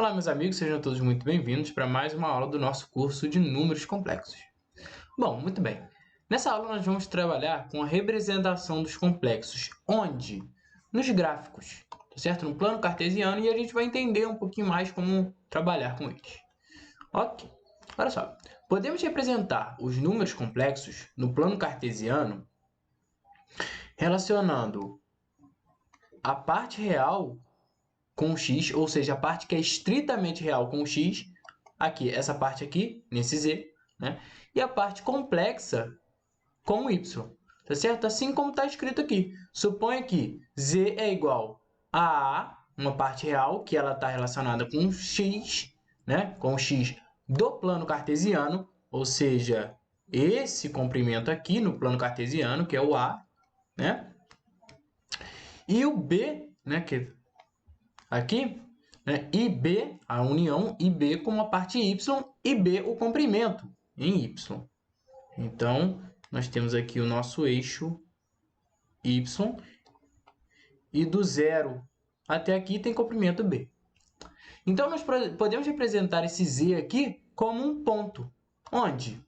Olá, meus amigos, sejam todos muito bem-vindos para mais uma aula do nosso curso de números complexos. Bom, muito bem. Nessa aula nós vamos trabalhar com a representação dos complexos, onde? Nos gráficos, tá certo? No plano cartesiano, e a gente vai entender um pouquinho mais como trabalhar com eles. Ok, olha só. Podemos representar os números complexos no plano cartesiano relacionando a parte real com o x, ou seja, a parte que é estritamente real com o x, aqui, essa parte aqui, nesse z, né? E a parte complexa com o y, tá certo? Assim como está escrito aqui. Suponha que z é igual a uma parte real, que ela está relacionada com o x, né? Com o x do plano cartesiano, ou seja, esse comprimento aqui no plano cartesiano, que é o a, né? E o b, né? Que aqui, né? IB, a união IB como a parte y, e B o comprimento em y. Então, nós temos aqui o nosso eixo y, e do zero até aqui tem comprimento B. Então, nós podemos representar esse z aqui como um ponto. Onde?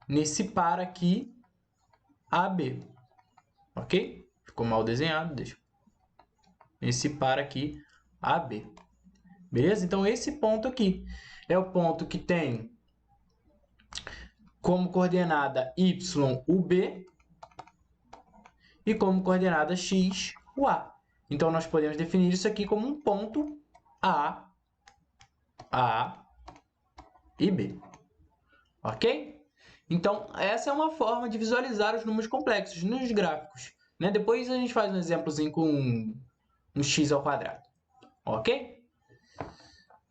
Nesse par aqui, AB. Ok? Ficou mal desenhado, deixa. Nesse par aqui, AB. Beleza? Então, esse ponto aqui é o ponto que tem como coordenada y o B e como coordenada x o A. Então, nós podemos definir isso aqui como um ponto A e B. Ok? Então, essa é uma forma de visualizar os números complexos nos gráficos, né? Depois a gente faz um exemplozinho com um x ao quadrado. Ok?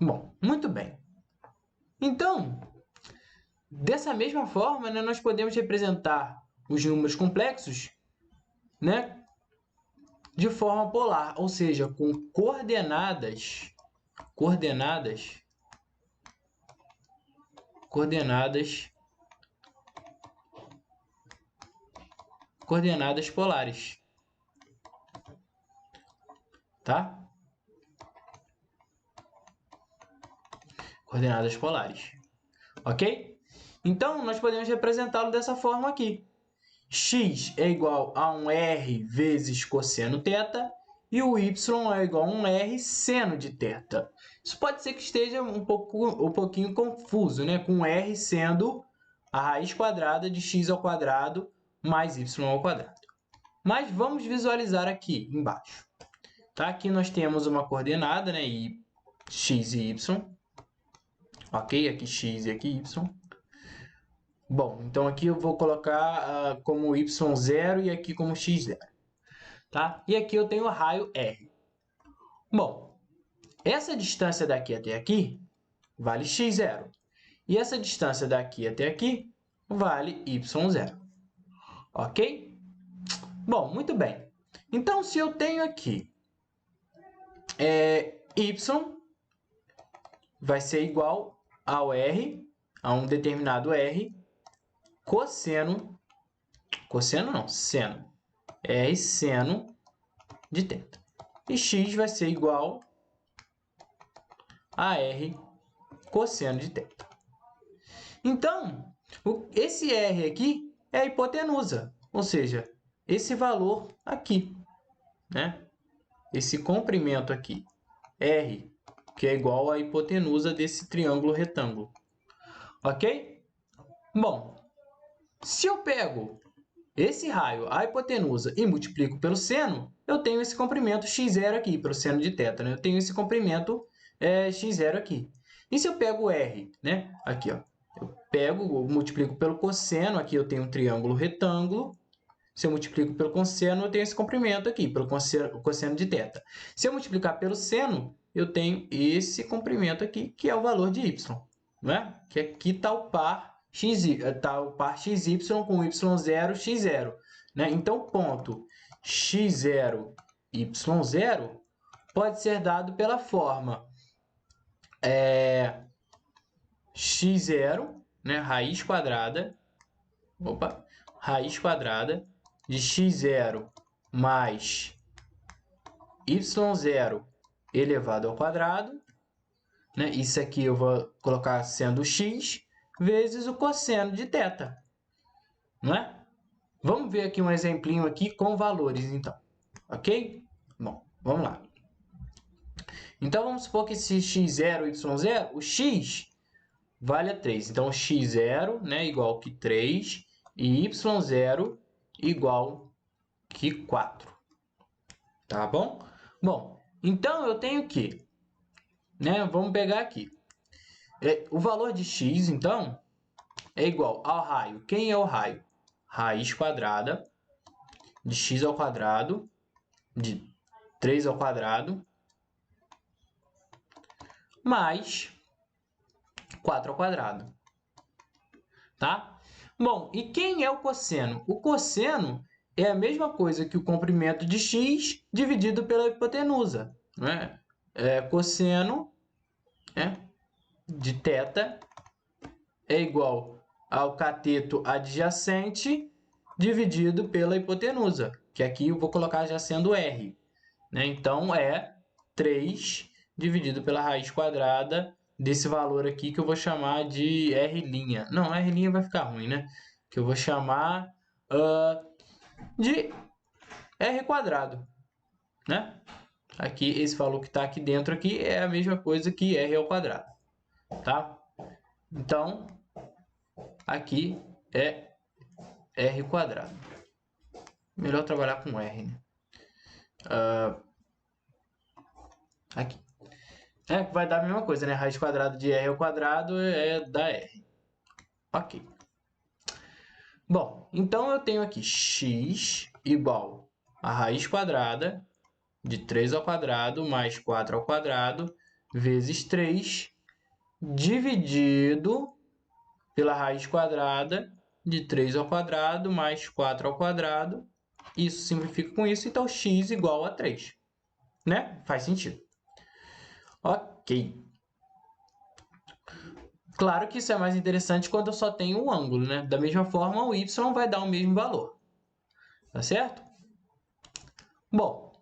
Bom, muito bem. Então, dessa mesma forma, né, nós podemos representar os números complexos, né, de forma polar, ou seja, com coordenadas polares, tá? Coordenadas polares, ok? Então, nós podemos representá-lo dessa forma aqui. X é igual a um R vezes cosseno θ e o Y é igual a um R seno de θ. Isso pode ser que esteja um pouquinho confuso, né? Com R sendo a raiz quadrada de x ao quadrado mais y ao quadrado. Mas vamos visualizar aqui embaixo. Tá? Aqui nós temos uma coordenada, né? X e y. Ok? Aqui x e aqui y. Bom, então aqui eu vou colocar como y0 e aqui como x0. Tá? E aqui eu tenho o raio R. Bom, essa distância daqui até aqui vale x0. E essa distância daqui até aqui vale y0. Ok? Bom, muito bem. Então, se eu tenho aqui y vai ser igual ao R, a um determinado R, seno, R seno de θ. E x vai ser igual a R cosseno de θ. Então, esse R aqui é a hipotenusa, ou seja, esse valor aqui, né? Esse comprimento aqui, R, que é igual à hipotenusa desse triângulo retângulo. Ok? Bom, se eu pego esse raio, a hipotenusa, e multiplico pelo seno, eu tenho esse comprimento x0 aqui, pelo seno de θ, né? Eu tenho esse comprimento x0 aqui. E se eu pego o R, né? Aqui, ó, eu multiplico pelo cosseno, aqui eu tenho um triângulo retângulo. Se eu multiplico pelo cosseno, eu tenho esse comprimento aqui, pelo cosseno de θ. Se eu multiplicar pelo seno, eu tenho esse comprimento aqui, que é o valor de y, né? Que aqui está o par xy com y0, x0. Né? Então, ponto x0, y0 pode ser dado pela forma x0, né? Raiz quadrada de x0 mais y0 elevado ao quadrado né? Isso aqui eu vou colocar sendo x vezes o cosseno de θ, não é? Vamos ver aqui um exemplinho aqui com valores, então. Ok? Bom, vamos lá. Então, vamos supor que esse x0, y0, o x vale a 3. Então, x0, né, igual que 3 e y0 igual que 4. Tá bom? Bom, então eu tenho que, né, vamos pegar aqui. O valor de x, então, é igual ao raio. Quem é o raio? Raiz quadrada de x ao quadrado de 3 ao quadrado mais 4 ao quadrado. Tá? Bom, e quem é o cosseno? O cosseno é a mesma coisa que o comprimento de x dividido pela hipotenusa. Né? Cosseno, né, de θ é igual ao cateto adjacente dividido pela hipotenusa, que aqui eu vou colocar já sendo r. Né? Então, é 3 dividido pela raiz quadrada desse valor aqui, que eu vou chamar de r'. Não, r' vai ficar ruim, né? Que eu vou chamar de r quadrado, né? Aqui, esse valor que está aqui dentro aqui é a mesma coisa que r ao quadrado, tá? Então, aqui é r quadrado. Melhor trabalhar com r, né? Aqui. Vai dar a mesma coisa, né? Raiz quadrada de r ao quadrado é da r. Ok. Bom, então eu tenho aqui x igual a raiz quadrada de 3 ao quadrado mais 4 ao quadrado vezes 3 dividido pela raiz quadrada de 3 ao quadrado mais 4 ao quadrado. Isso simplifica com isso, então x igual a 3. Né? Faz sentido. Ok. Claro que isso é mais interessante quando eu só tenho um ângulo, né? Da mesma forma, o y vai dar o mesmo valor. Tá certo? Bom,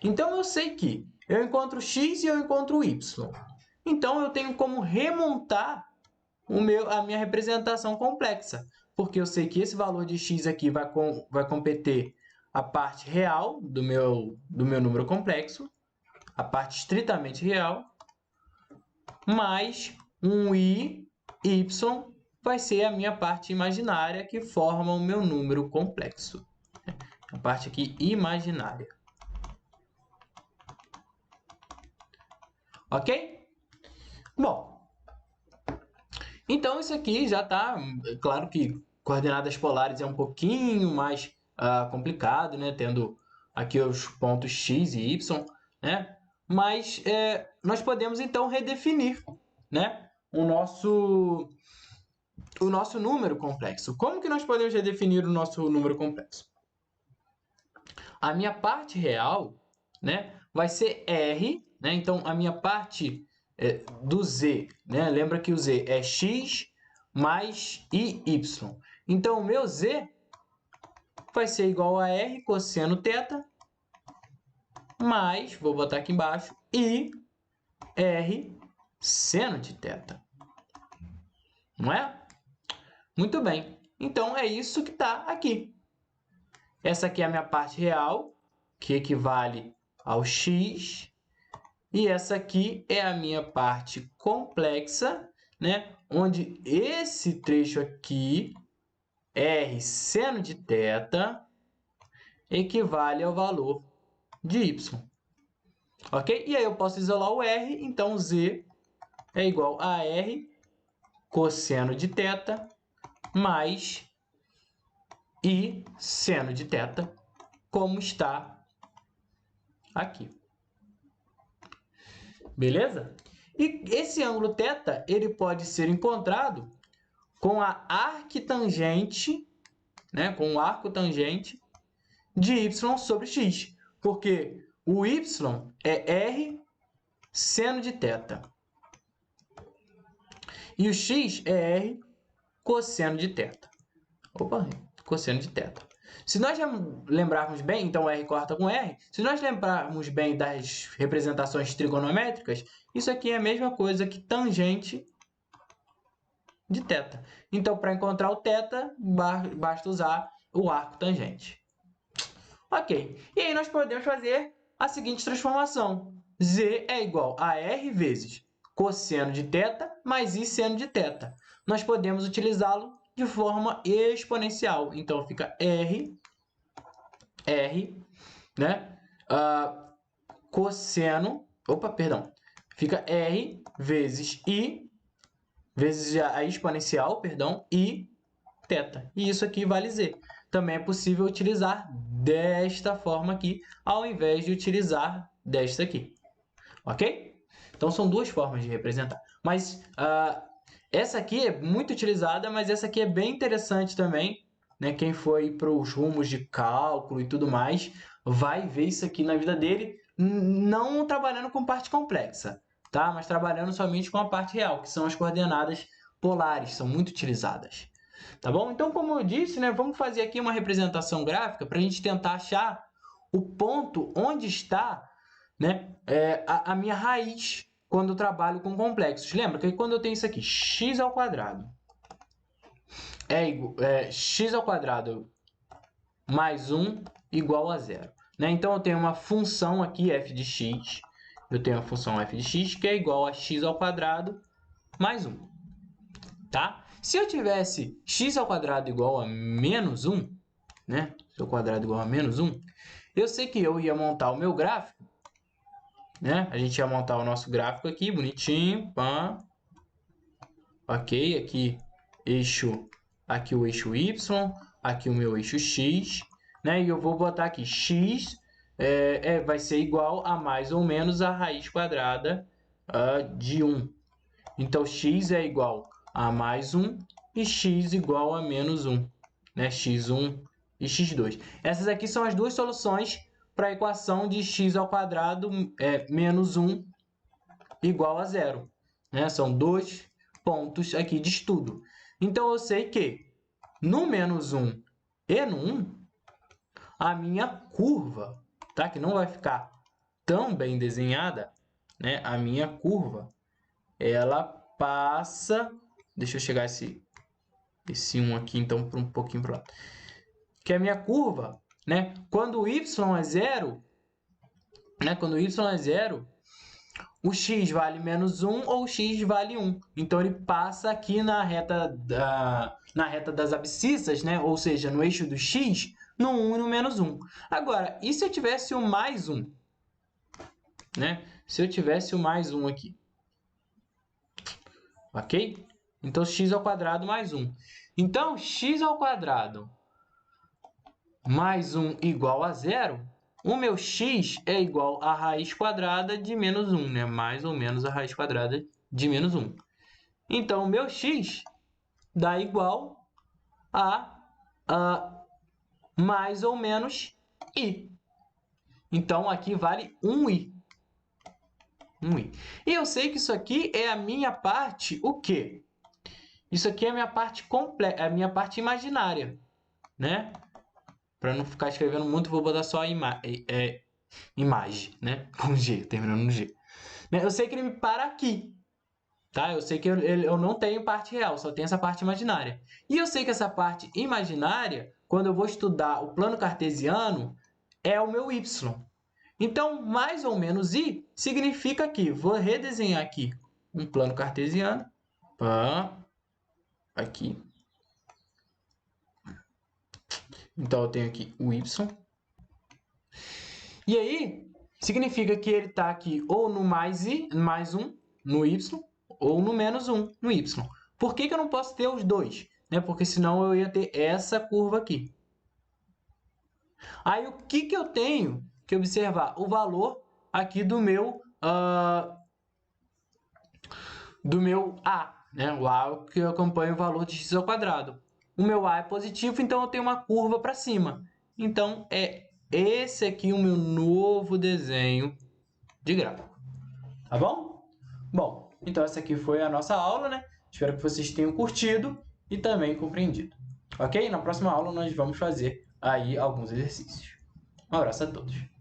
então eu sei que eu encontro x e eu encontro y. Então, eu tenho como remontar a minha representação complexa, porque eu sei que esse valor de x aqui vai competir a parte real do meu número complexo, a parte estritamente real, mais um y vai ser a minha parte imaginária que forma o meu número complexo. A parte aqui imaginária. Ok? Bom, então isso aqui já está, claro que coordenadas polares é um pouquinho mais complicado, né? Tendo aqui os pontos x e y, né? Mas nós podemos então redefinir, né, o nosso número complexo. Como que nós podemos redefinir o nosso número complexo? A minha parte real, né, vai ser r, né? Então a minha parte do z, né? Lembra que o z é x mais iy. Então o meu z vai ser igual a r cosseno θ mais, vou botar aqui embaixo, i r seno de θ. Não é? Muito bem. Então é isso que está aqui. Essa aqui é a minha parte real, que equivale ao x. E essa aqui é a minha parte complexa, né? Onde esse trecho aqui, r seno de θ, equivale ao valor de y. Ok? E aí eu posso isolar o r, então z é igual a r cosseno de θ mais i seno de θ, como está aqui. Beleza? E esse ângulo θ, ele pode ser encontrado com a arquitangente, né, com o arco tangente de y sobre x, porque o y é r seno de θ e o x é r cosseno de θ. Opa, cosseno de θ. Se nós lembrarmos bem, então R corta com R, se nós lembrarmos bem das representações trigonométricas, isso aqui é a mesma coisa que tangente de θ. Então, para encontrar o θ, basta usar o arco tangente. Ok. E aí nós podemos fazer a seguinte transformação. Z é igual a R vezes cosseno de θ mais I seno de θ. Nós podemos utilizá-lo de forma exponencial. Então, fica R, né? Cosseno... Opa, perdão. Fica R vezes I, vezes a exponencial, perdão, I, θ. E isso aqui vale Z. Também é possível utilizar desta forma aqui, ao invés de utilizar desta aqui. Ok? Então, são duas formas de representar. Mas essa aqui é muito utilizada, mas essa aqui é bem interessante também. Né? Quem foi para os rumos de cálculo e tudo mais, vai ver isso aqui na vida dele, não trabalhando com parte complexa, tá? Mas trabalhando somente com a parte real, que são as coordenadas polares, são muito utilizadas. Tá bom? Então, como eu disse, né, vamos fazer aqui uma representação gráfica para a gente tentar achar o ponto onde está, né, a minha raiz quando eu trabalho com complexos. Lembra que quando eu tenho isso aqui, x ao quadrado x ao quadrado mais 1 igual a 0. Né? Então, eu tenho uma função aqui, f de x. Eu tenho a função f de x, que é igual a x ao quadrado mais 1. Tá? Se eu tivesse x ao quadrado igual a menos 1, né? X ao quadrado igual a menos 1, eu sei que eu ia montar o meu gráfico, né? A gente ia montar o nosso gráfico aqui, bonitinho, pá. Ok, aqui o eixo y, aqui o meu eixo x, né? E eu vou botar aqui x vai ser igual a mais ou menos a raiz quadrada de 1. Então, x é igual a mais 1 e x igual a menos 1, né? x1 e x2. Essas aqui são as duas soluções para a equação de x ao quadrado menos 1 igual a 0. Né? São dois pontos aqui de estudo. Então, eu sei que no menos 1 e no 1, a minha curva, tá? Que não vai ficar tão bem desenhada, né? A minha curva, ela passa... Deixa eu chegar esse 1 aqui, então, um pouquinho para o lado. Que a minha curva, né? Quando o y é 0, né? Quando o y é 0, o x vale menos 1 ou o x vale 1. Então, ele passa aqui na reta das abscissas, né? Ou seja, no eixo do x, no 1 e no menos 1. Agora, e se eu tivesse o mais 1? Né? Se eu tivesse o mais 1 aqui. Ok? Então, x ao quadrado mais 1. Então, x ao quadrado mais 1 igual a 0, o meu x é igual a raiz quadrada de menos 1, né? Mais ou menos a raiz quadrada de menos 1. Então, o meu x dá igual a mais ou menos i. Então, aqui vale 1i. 1i. E eu sei que isso aqui é a minha parte, o quê? Isso aqui é a minha parte completa, a minha parte imaginária, né? Para não ficar escrevendo muito, vou botar só a imagem, né? Com G, terminando no G. Eu sei que ele me para aqui, tá? Eu sei que eu não tenho parte real, só tenho essa parte imaginária. E eu sei que essa parte imaginária, quando eu vou estudar o plano cartesiano, é o meu y. Então, mais ou menos i significa que vou redesenhar aqui um plano cartesiano. Aqui. Então, eu tenho aqui o y. E aí, significa que ele está aqui ou no mais 1 no y, ou no menos 1 no y. Por que eu não posso ter os dois? Né? Porque senão eu ia ter essa curva aqui. Aí, o que eu tenho que observar? O valor aqui do meu A. Né? O A é o que acompanha o valor de x ao quadrado. O meu A é positivo, então eu tenho uma curva para cima. Então, é esse aqui o meu novo desenho de gráfico. Tá bom? Bom, então essa aqui foi a nossa aula, né? Espero que vocês tenham curtido e também compreendido. Ok? Na próxima aula nós vamos fazer aí alguns exercícios. Um abraço a todos.